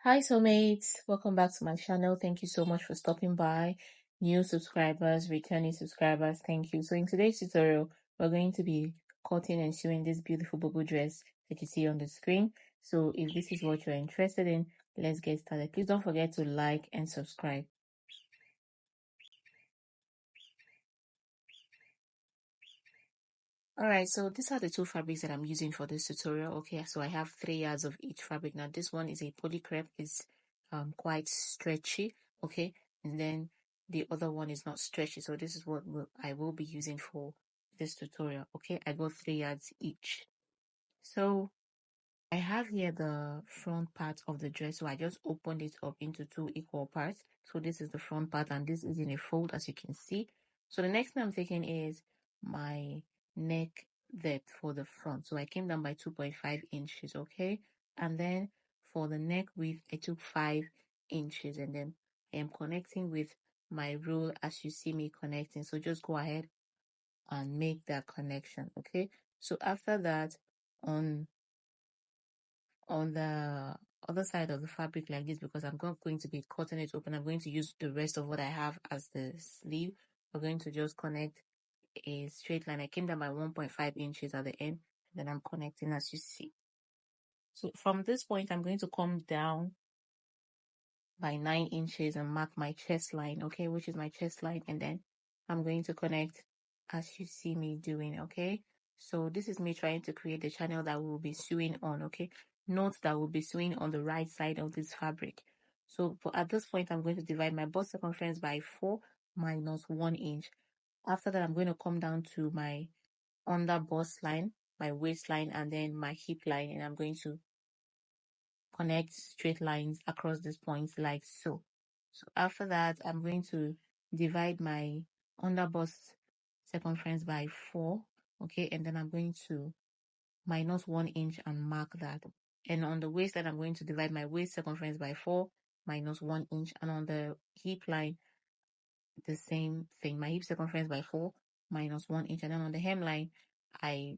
Hi soulmates, welcome back to my channel. Thank you so much for stopping by. New subscribers, returning subscribers, thank you. So in today's tutorial, we're going to be cutting and sewing this beautiful Bobo dress that you see on the screen. So if this is what you're interested in, let's get started. Please don't forget to like and subscribe. Alright, so these are the two fabrics that I'm using for this tutorial. Okay, so I have 3 yards of each fabric. Now this one is a poly crepe, it's quite stretchy, okay, and then the other one is not stretchy. So this is what I will be using for this tutorial. Okay, I got 3 yards each. So I have here the front part of the dress, so I just opened it up into 2 equal parts. So this is the front part and this is in a fold, as you can see. So the next thing I'm taking is my neck depth for the front. So I came down by 2.5 inches, okay? And then for the neck width, I took 5 inches, and then I am connecting with my rule as you see me connecting. So just go ahead and make that connection, okay? So after that, on the other side of the fabric like this, because I'm not going to be cutting it open, I'm going to use the rest of what I have as the sleeve. We're going to just connect a straight line. I came down by 1.5 inches at the end, and then I'm connecting as you see. So from this point, I'm going to come down by 9 inches and mark my chest line, okay, which is my chest line, and then I'm going to connect as you see me doing, okay? So this is me trying to create the channel that we'll be sewing on, okay? Note that we'll be sewing on the right side of this fabric. So at this point, I'm going to divide my bust circumference by 4 minus 1 inch. After that, I'm going to come down to my under bust line, my waistline, and then my hip line, and I'm going to connect straight lines across these points like so. So after that, I'm going to divide my under bust circumference by 4, okay, and then I'm going to minus 1 inch and mark that. And on the waistline, I'm going to divide my waist circumference by 4 minus 1 inch, and on the hip line, the same thing, my hip circumference by 4 minus 1 inch, and then on the hemline, I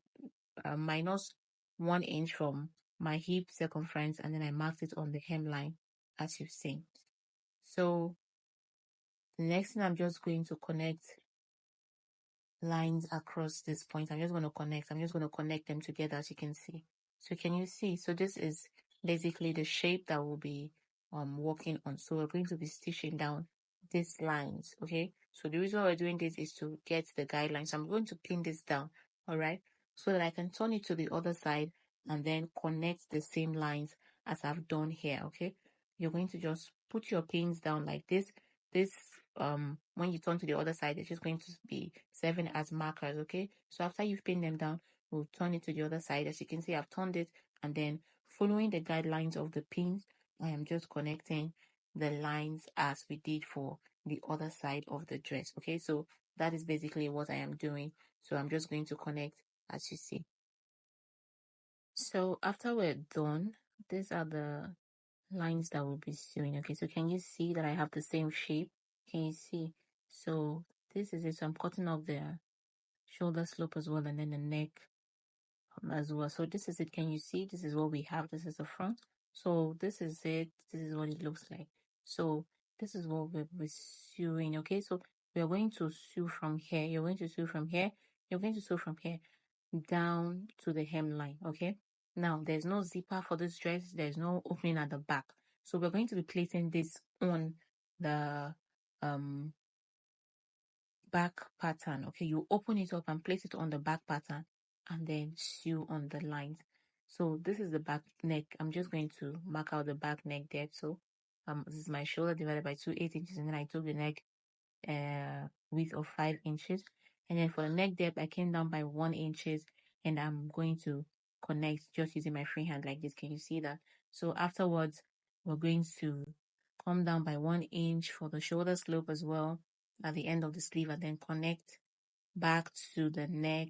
minus 1 inch from my hip circumference, and then I marked it on the hemline as you've seen. So the next thing, I'm just going to connect lines across this point. I'm just going to connect them together, as you can see. So can you see? So this is basically the shape that we'll be working on. So we're going to be stitching down these lines, okay? So the reason why we're doing this is to get the guidelines. So I'm going to pin this down, all right, so that I can turn it to the other side and then connect the same lines as I've done here, okay? You're going to just put your pins down like this. This when you turn to the other side, it's just going to be serving as markers, okay? So after you've pinned them down, we'll turn it to the other side. As you can see, I've turned it, and then following the guidelines of the pins, I am just connecting the lines as we did for the other side of the dress, okay? So that is basically what I am doing. So I'm just going to connect as you see. So after we're done, these are the lines that we'll be sewing, okay? So can you see that I have the same shape? Can you see? So this is it. So I'm cutting off the shoulder slope as well, and then the neck as well. So this is it. Can you see? This is what we have. This is the front. So this is it. This is what it looks like. So this is what we're sewing, okay? So we're going to sew from here. You're going to sew from here. You're going to sew from here down to the hemline, okay? Now, there's no zipper for this dress. There's no opening at the back. So we're going to be placing this on the back pattern, okay? You open it up and place it on the back pattern and then sew on the lines. So this is the back neck. I'm just going to mark out the back neck there. So this is my shoulder divided by 2 8 inches, and then I took the neck width of 5 inches, and then for the neck depth I came down by 1 inches, and I'm going to connect just using my free hand like this. Can you see that? So afterwards, we're going to come down by 1 inch for the shoulder slope as well at the end of the sleeve, and then connect back to the neck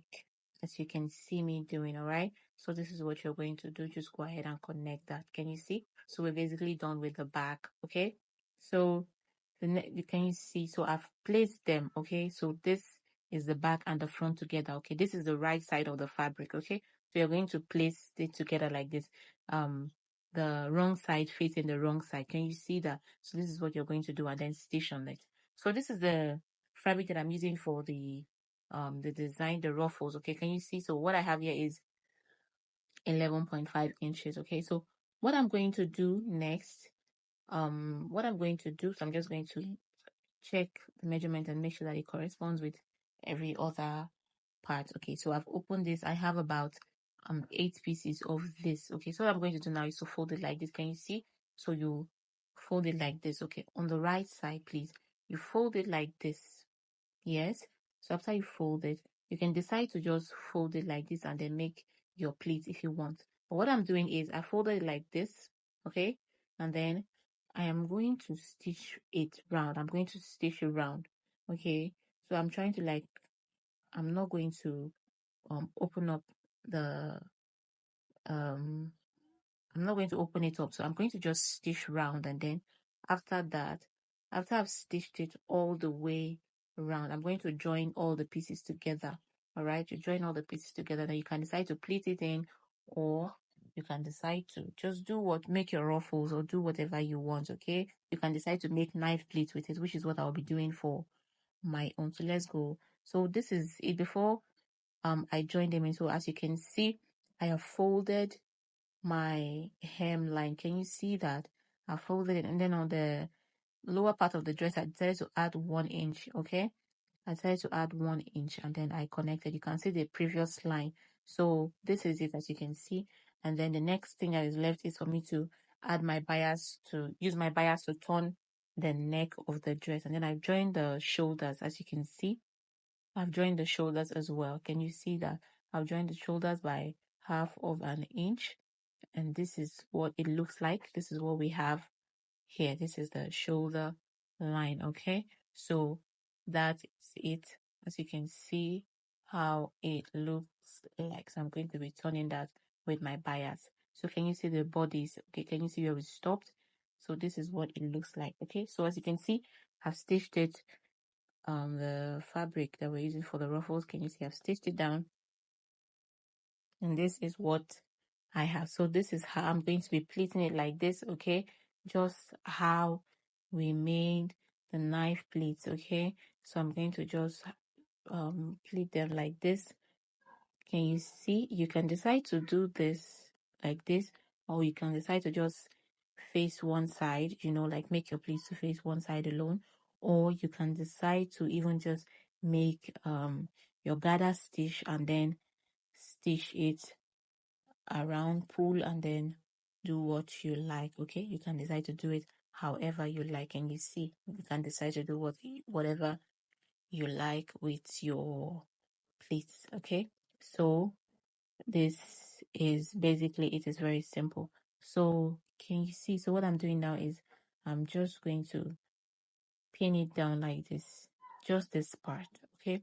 as you can see me doing. All right, so this is what you're going to do. Just go ahead and connect that. Can you see? So we're basically done with the back. Okay, so can you see? So I've placed them, okay? So this is the back and the front together, okay? This is the right side of the fabric, okay? So you're going to place it together like this. the wrong side facing the wrong side. Can you see that? So this is what you're going to do, and then stitch on it. So this is the fabric that I'm using for the design, the ruffles. Okay, can you see? So what I have here is 11.5 inches. Okay, so what I'm going to do next, what I'm going to do, so I'm just going to check the measurement and make sure that it corresponds with every other part. Okay, so I've opened this. I have about 8 pieces of this. Okay, so what I'm going to do now is to fold it like this. Can you see? So you fold it like this. Okay, on the right side, please, you fold it like this. Yes, so after you fold it, you can decide to just fold it like this and then make your pleats if you want. But what I'm doing is I folded it like this. Okay, and then I am going to stitch it round. I'm going to stitch it round. Okay, so I'm trying to like, I'm not going to open up the I'm not going to open it up, so I'm going to just stitch round, and then after that, after I've stitched it all the way around, I'm going to join all the pieces together. All right, you join all the pieces together, then you can decide to pleat it in, or you can decide to just make your ruffles or do whatever you want. Okay, you can decide to make knife pleats with it, which is what I'll be doing for my own. So let's go. So this is it before I joined them in. So as you can see, I have folded my hemline. Can you see that? I folded it, and then on the lower part of the dress, I decided to add 1 inch. Okay, I decided to add 1 inch, and then I connected. You can see the previous line. So this is it, as you can see. And then the next thing that is left is for me to add my bias, to use my bias to turn the neck of the dress. And then I've joined the shoulders, as you can see. I've joined the shoulders as well. Can you see that? I've joined the shoulders by 1/2 inch, and this is what it looks like. This is what we have here. This is the shoulder line. Okay, so that is it. As you can see how it looks like. So I'm going to be turning that with my bias. So can you see the bodies? Okay, can you see where we stopped? So this is what it looks like. Okay, so as you can see, I've stitched it, the fabric that we're using for the ruffles. Can you see I've stitched it down, and this is what I have. So this is how I'm going to be pleating it like this. Okay, just how we made the knife pleats. Okay, so I'm going to just pleat them like this. Can you see? You can decide to do this like this, or you can decide to just face one side, like make your pleats to face one side alone, or you can decide to even just make your gather stitch and then stitch it around, pull, and then do what you like. Okay, you can decide to do it however you like, and you see, you can decide to do whatever you like with your pleats. Okay, so this is basically it. Is very simple. So can you see? So what I'm doing now is I'm just going to pin it down like this, just this part. Okay,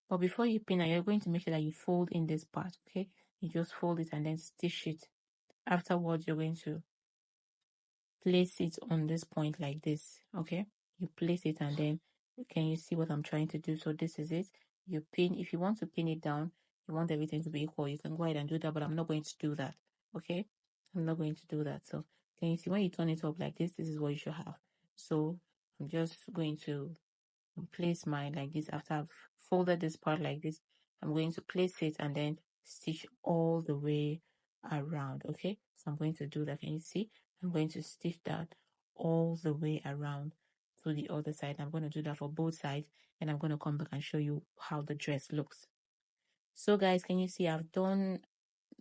but before you pin it, you're going to make sure that you fold in this part. Okay, you just fold it and then stitch it. Afterwards, you're going to place it on this point like this. Okay, you place it, and then can you see what I'm trying to do? So this is it. You pin. If you want to pin it down, you want everything to be equal, you can go ahead and do that, but I'm not going to do that. Okay, I'm not going to do that. So can you see when you turn it up like this is what you should have. So I'm just going to place mine like this. After I've folded this part like this, I'm going to place it and then stitch all the way around. Okay, so I'm going to do that. Can you see? I'm going to stitch that all the way around to the other side. I'm going to do that for both sides, and I'm going to come back and show you how the dress looks. So guys, can you see I've done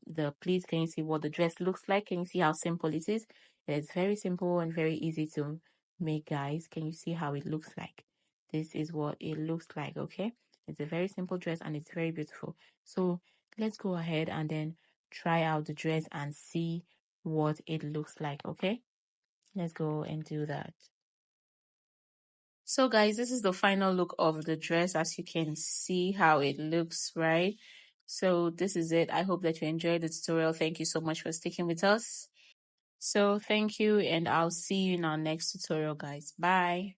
the pleats? Can you see what the dress looks like? Can you see how simple it is? It's very simple and very easy to make, guys. Can you see how it looks like? This is what it looks like. Okay, it's a very simple dress and it's very beautiful. So let's go ahead and then try out the dress and see what it looks like. Okay, let's go and do that. So guys, this is the final look of the dress. As you can see how it looks, right? So this is it. I hope that you enjoyed the tutorial. Thank you so much for sticking with us. So thank you, and I'll see you in our next tutorial, guys. Bye.